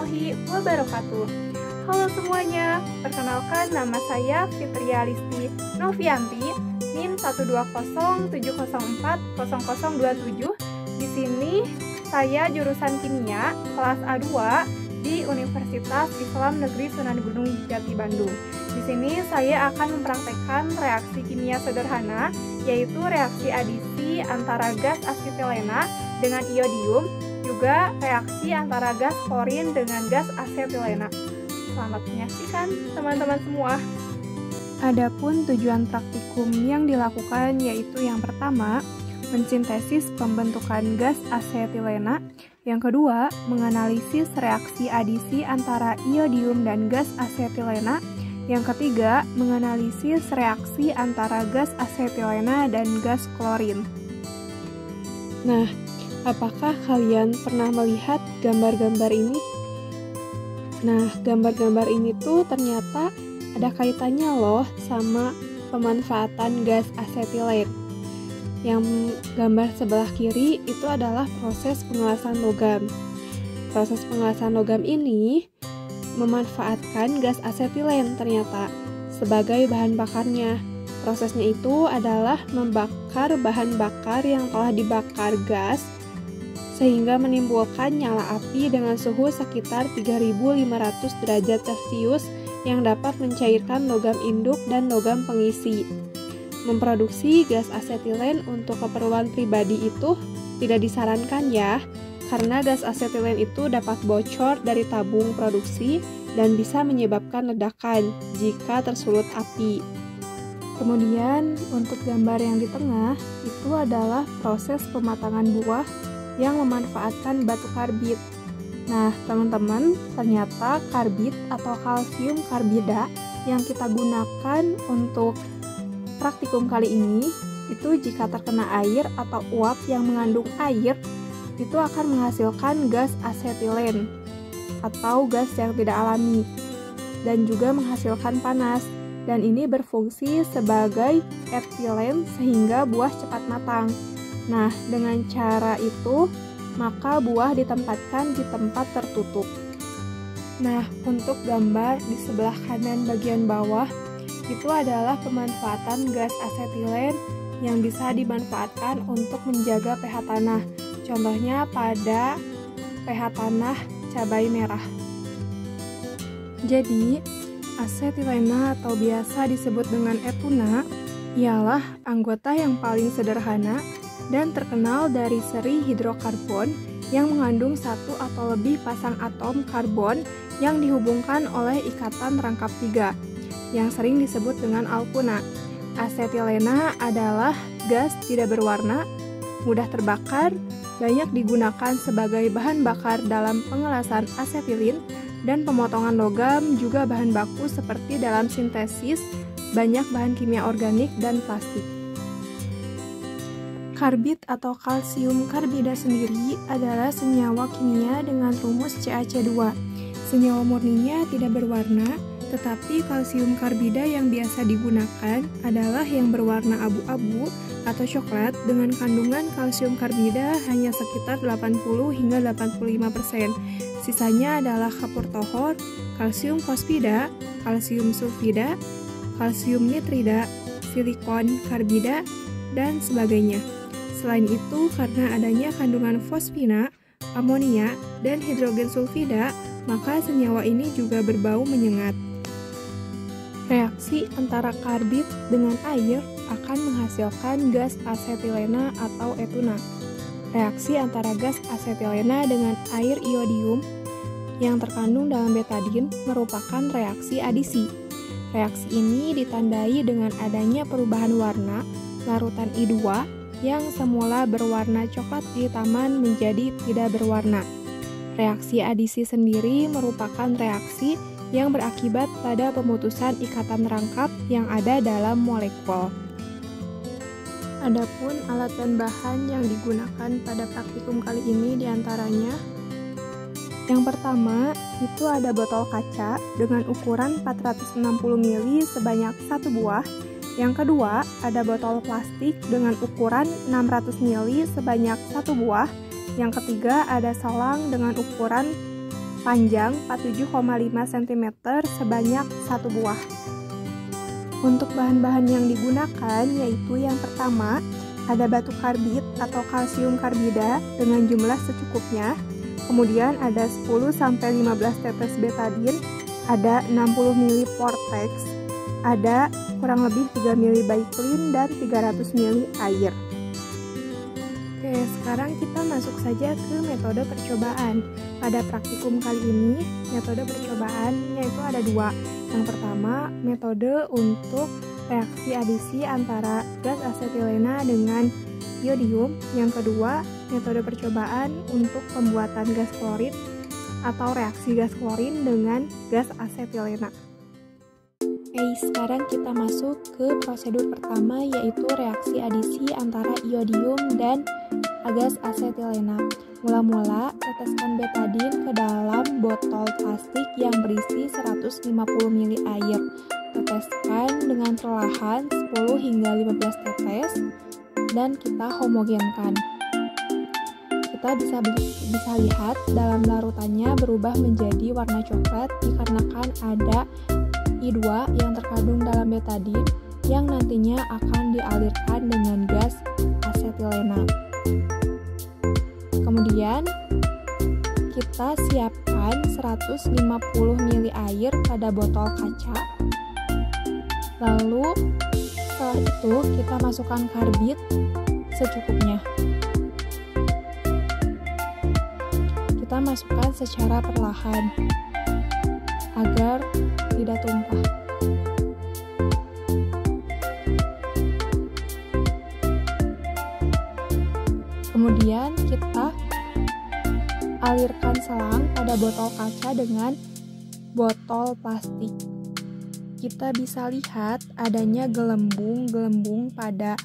warahmatullahi wabarakatuh. Halo semuanya, perkenalkan nama saya Fitria Listi Novianti, NIM 12070400027. Di sini saya jurusan kimia kelas A2 di Universitas Islam Negeri Sunan Gunung Jati Bandung. Di sini saya akan mempraktekkan reaksi kimia sederhana, yaitu reaksi adisi antara gas asetilena dengan iodium, juga reaksi antara gas klorin dengan gas asetilena. Selamat menyaksikan teman-teman semua. Adapun tujuan praktikum yang dilakukan yaitu yang pertama, mensintesis pembentukan gas asetilena. Yang kedua, menganalisis reaksi adisi antara iodium dan gas asetilena. Yang ketiga, menganalisis reaksi antara gas asetilena dan gas klorin. Nah, apakah kalian pernah melihat gambar-gambar ini? Nah, gambar-gambar ini tuh ternyata ada kaitannya loh sama pemanfaatan gas asetilen. Yang gambar sebelah kiri itu adalah proses pengelasan logam. Proses pengelasan logam ini memanfaatkan gas asetilen ternyata sebagai bahan bakarnya. Prosesnya itu adalah membakar bahan bakar yang telah dibakar gas sehingga menimbulkan nyala api dengan suhu sekitar 3500 derajat Celcius yang dapat mencairkan logam induk dan logam pengisi. Memproduksi gas asetilen untuk keperluan pribadi itu tidak disarankan ya, karena gas asetilen itu dapat bocor dari tabung produksi dan bisa menyebabkan ledakan jika tersulut api. Kemudian untuk gambar yang di tengah itu adalah proses pematangan buah yang memanfaatkan batu karbit. Nah teman-teman, ternyata karbit atau kalsium karbida yang kita gunakan untuk praktikum kali ini itu jika terkena air atau uap yang mengandung air itu akan menghasilkan gas asetilen atau gas yang tidak alami dan juga menghasilkan panas, dan ini berfungsi sebagai etilen sehingga buah cepat matang. Nah, dengan cara itu maka buah ditempatkan di tempat tertutup. Nah, untuk gambar di sebelah kanan bagian bawah itu adalah pemanfaatan gas asetilen yang bisa dimanfaatkan untuk menjaga pH tanah. Contohnya pada pH tanah cabai merah. Jadi, asetilena atau biasa disebut dengan etuna ialah anggota yang paling sederhana dan terkenal dari seri hidrokarbon yang mengandung satu atau lebih pasang atom karbon yang dihubungkan oleh ikatan rangkap tiga, yang sering disebut dengan alkuna. Asetilena adalah gas tidak berwarna, mudah terbakar, banyak digunakan sebagai bahan bakar dalam pengelasan asetilin dan pemotongan logam, juga bahan baku seperti dalam sintesis banyak bahan kimia organik dan plastik. Karbit atau kalsium karbida sendiri adalah senyawa kimia dengan rumus CaC2. Senyawa murninya tidak berwarna, tetapi kalsium karbida yang biasa digunakan adalah yang berwarna abu-abu atau coklat dengan kandungan kalsium karbida hanya sekitar 80 hingga 85%. Sisanya adalah kapur tohor, kalsium fosfida, kalsium sulfida, kalsium nitrida, silikon karbida, dan sebagainya. Selain itu, karena adanya kandungan fosfina, amonia, dan hidrogen sulfida, maka senyawa ini juga berbau menyengat. Reaksi antara karbit dengan air akan menghasilkan gas asetilena atau etuna. Reaksi antara gas asetilena dengan air iodium yang terkandung dalam betadin merupakan reaksi adisi. Reaksi ini ditandai dengan adanya perubahan warna larutan I2 yang semula berwarna coklat kehitaman menjadi tidak berwarna. Reaksi adisi sendiri merupakan reaksi yang berakibat pada pemutusan ikatan rangkap yang ada dalam molekul. Adapun alat dan bahan yang digunakan pada praktikum kali ini diantaranya: yang pertama itu ada botol kaca dengan ukuran 460 ml sebanyak 1 buah. Yang kedua ada botol plastik dengan ukuran 600 ml sebanyak 1 buah. Yang ketiga ada selang dengan ukuran panjang 47,5 cm sebanyak 1 buah. Untuk bahan-bahan yang digunakan yaitu yang pertama, ada batu karbit atau kalsium karbida dengan jumlah secukupnya. Kemudian ada 10-15 tetes betadin, ada 60 ml Vortex, ada kurang lebih 3 ml Baiklin dan 300 ml air. Oke, sekarang kita masuk saja ke metode percobaan. Pada praktikum kali ini, metode percobaannya itu ada 2. Yang pertama, metode untuk reaksi adisi antara gas asetilena dengan iodium. Yang kedua, metode percobaan untuk pembuatan gas klorid atau reaksi gas klorin dengan gas asetilena. Oke, sekarang kita masuk ke prosedur pertama yaitu reaksi adisi antara iodium dan gas asetilena. Mula-mula, teteskan betadin ke dalam botol plastik yang berisi 150 ml air. Teteskan dengan perlahan 10 hingga 15 tetes dan kita homogenkan. Kita bisa lihat dalam larutannya berubah menjadi warna coklat dikarenakan ada I2 yang terkandung dalam betadin yang nantinya akan dialirkan dengan gas asetilena. Kemudian kita siapkan 150 ml air pada botol kaca. Lalu setelah itu kita masukkan karbit secukupnya. Kita masukkan secara perlahan agar tidak tumpah. Kemudian kita alirkan selang pada botol kaca dengan botol plastik. Kita bisa lihat adanya gelembung-gelembung pada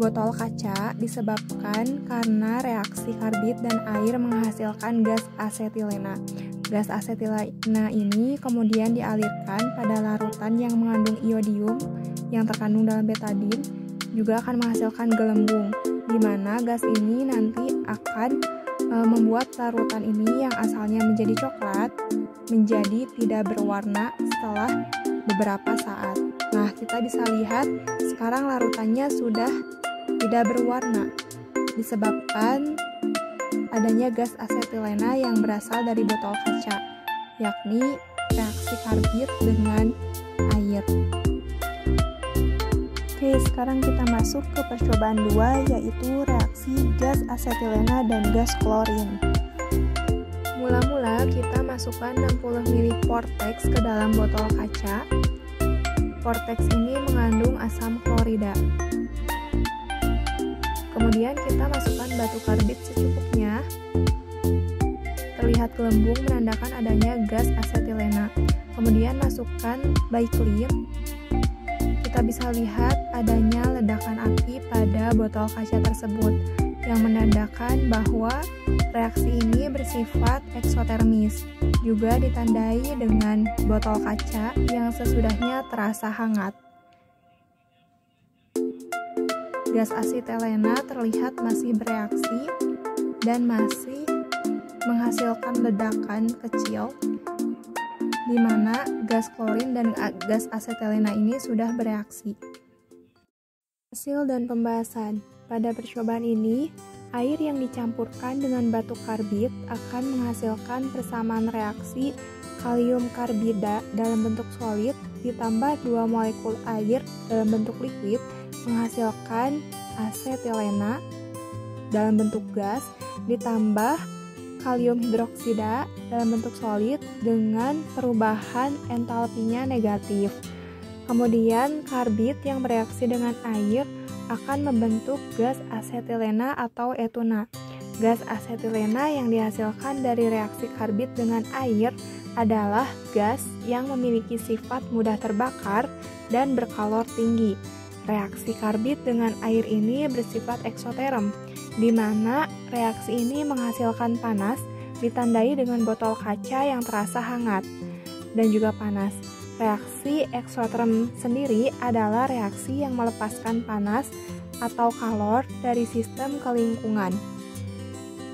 botol kaca disebabkan karena reaksi karbit dan air menghasilkan gas asetilena. Gas asetilena ini kemudian dialirkan pada larutan yang mengandung iodium yang terkandung dalam betadin, juga akan menghasilkan gelembung, di mana gas ini nanti akan membuat larutan ini yang asalnya menjadi coklat menjadi tidak berwarna setelah beberapa saat. Nah, kita bisa lihat sekarang larutannya sudah tidak berwarna disebabkan adanya gas asetilena yang berasal dari botol kaca, yakni reaksi karbit dengan air. Oke, sekarang kita masuk ke percobaan 2 yaitu reaksi gas asetilena dan gas klorin. Mula-mula kita masukkan 60 ml Vortex ke dalam botol kaca. Vortex ini mengandung asam klorida. Kemudian kita masukkan batu karbit secukupnya. Terlihat gelembung menandakan adanya gas asetilena. Kemudian masukkan Baiklin. Kita bisa lihat adanya ledakan api pada botol kaca tersebut yang menandakan bahwa reaksi ini bersifat eksotermis. Juga ditandai dengan botol kaca yang sesudahnya terasa hangat. Gas asetilena terlihat masih bereaksi dan masih menghasilkan ledakan kecil, di mana gas klorin dan gas asetilena ini sudah bereaksi. Hasil dan pembahasan. Pada percobaan ini, air yang dicampurkan dengan batu karbit akan menghasilkan persamaan reaksi kalium karbida dalam bentuk solid ditambah 2 molekul air dalam bentuk liquid menghasilkan asetilena dalam bentuk gas ditambah kalium hidroksida dalam bentuk solid dengan perubahan entalpinya negatif. Kemudian karbit yang bereaksi dengan air akan membentuk gas asetilena atau etuna. Gas asetilena yang dihasilkan dari reaksi karbit dengan air adalah gas yang memiliki sifat mudah terbakar dan berkalor tinggi. Reaksi karbit dengan air ini bersifat eksoterm, di mana reaksi ini menghasilkan panas ditandai dengan botol kaca yang terasa hangat dan juga panas. Reaksi eksoterm sendiri adalah reaksi yang melepaskan panas atau kalor dari sistem ke lingkungan.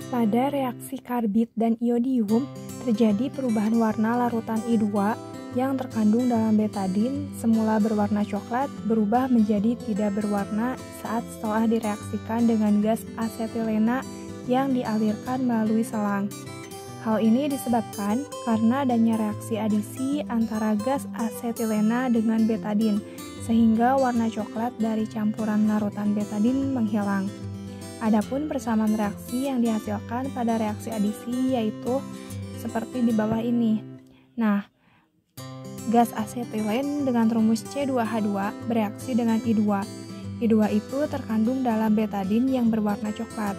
Pada reaksi karbit dan iodium, terjadi perubahan warna larutan I2 yang terkandung dalam betadin semula berwarna coklat berubah menjadi tidak berwarna setelah direaksikan dengan gas asetilena yang dialirkan melalui selang. Hal ini disebabkan karena adanya reaksi adisi antara gas asetilena dengan betadin, sehingga warna coklat dari campuran larutan betadin menghilang. Adapun persamaan reaksi yang dihasilkan pada reaksi adisi yaitu seperti di bawah ini. Nah, gas asetilen dengan rumus C2H2 bereaksi dengan I2. I2 itu terkandung dalam betadin yang berwarna coklat.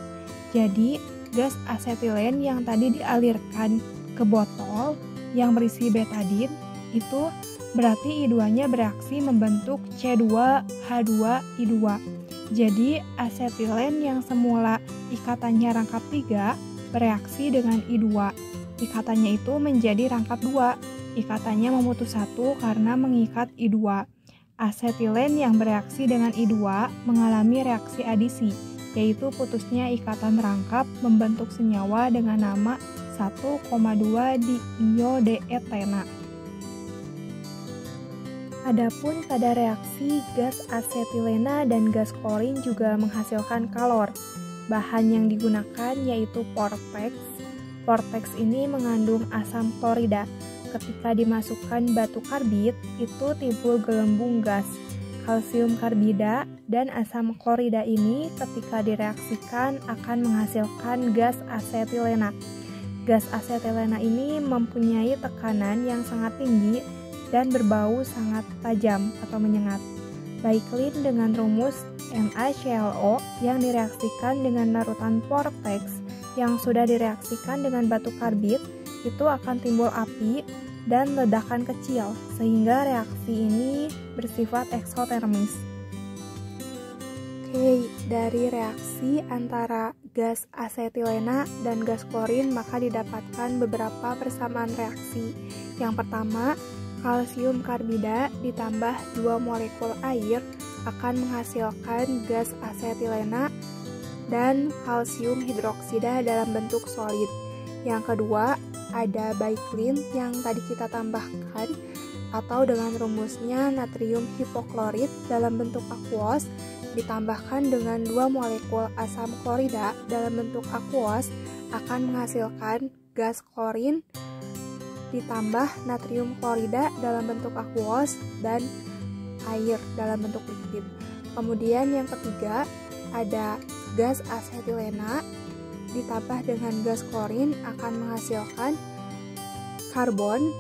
Jadi, gas asetilen yang tadi dialirkan ke botol yang berisi betadin itu berarti I2-nya bereaksi membentuk C2H2I2. Jadi, asetilen yang semula ikatannya rangkap 3 bereaksi dengan I2. Ikatannya itu menjadi rangkap 2. Ikatannya memutus 1 karena mengikat I2. Asetilen yang bereaksi dengan I2 mengalami reaksi adisi, yaitu putusnya ikatan rangkap membentuk senyawa dengan nama 1,2 diiodetena. Adapun pada reaksi gas asetilena dan gas klorin juga menghasilkan kalor. Bahan yang digunakan yaitu portex. Portex ini mengandung asam klorida. Ketika dimasukkan batu karbit, itu timbul gelembung gas. Kalsium karbida dan asam klorida ini ketika direaksikan akan menghasilkan gas asetilena. Gas asetilena ini mempunyai tekanan yang sangat tinggi dan berbau sangat tajam atau menyengat. Baiklin dengan rumus NaClO yang direaksikan dengan larutan portex yang sudah direaksikan dengan batu karbit itu akan timbul api dan ledakan kecil sehingga reaksi ini bersifat eksotermis. Oke, dari reaksi antara gas asetilena dan gas klorin maka didapatkan beberapa persamaan reaksi. Yang pertama, kalsium karbida ditambah 2 molekul air akan menghasilkan gas asetilena dan kalsium hidroksida dalam bentuk solid. Yang kedua, ada baiklin yang tadi kita tambahkan atau dengan rumusnya natrium hipoklorit dalam bentuk aquos ditambahkan dengan 2 molekul asam klorida dalam bentuk aquos akan menghasilkan gas klorin ditambah natrium klorida dalam bentuk aquos dan air dalam bentuk liquid. Kemudian yang ketiga ada gas asetilena ditambah dengan gas klorin akan menghasilkan karbon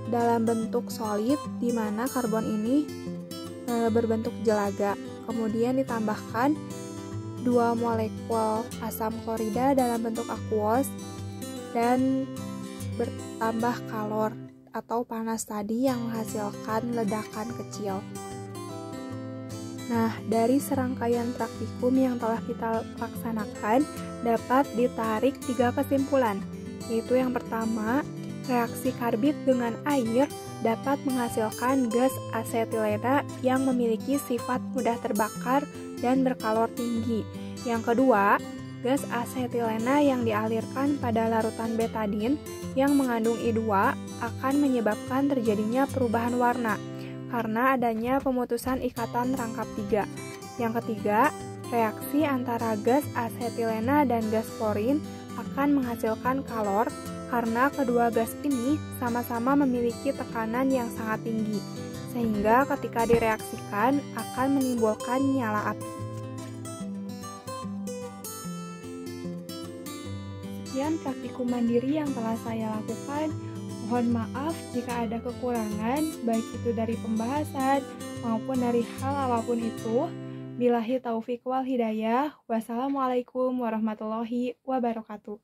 dalam bentuk solid di mana karbon ini berbentuk jelaga. Kemudian ditambahkan 2 molekul asam klorida dalam bentuk aquos dan bertambah kalor atau panas tadi yang menghasilkan ledakan kecil. Nah, dari serangkaian praktikum yang telah kita laksanakan dapat ditarik 3 kesimpulan, yaitu yang pertama, reaksi karbit dengan air dapat menghasilkan gas asetilena yang memiliki sifat mudah terbakar dan berkalor tinggi. Yang kedua, gas asetilena yang dialirkan pada larutan betadin yang mengandung I2 akan menyebabkan terjadinya perubahan warna karena adanya pemutusan ikatan rangkap 3. Yang ketiga, reaksi antara gas asetilena dan gas klorin akan menghasilkan kalor karena kedua gas ini sama-sama memiliki tekanan yang sangat tinggi, sehingga ketika direaksikan akan menimbulkan nyala api. Sekian praktikum mandiri yang telah saya lakukan. Mohon maaf jika ada kekurangan, baik itu dari pembahasan maupun dari hal apapun itu. Billahi taufiq wal hidayah. Wassalamualaikum warahmatullahi wabarakatuh.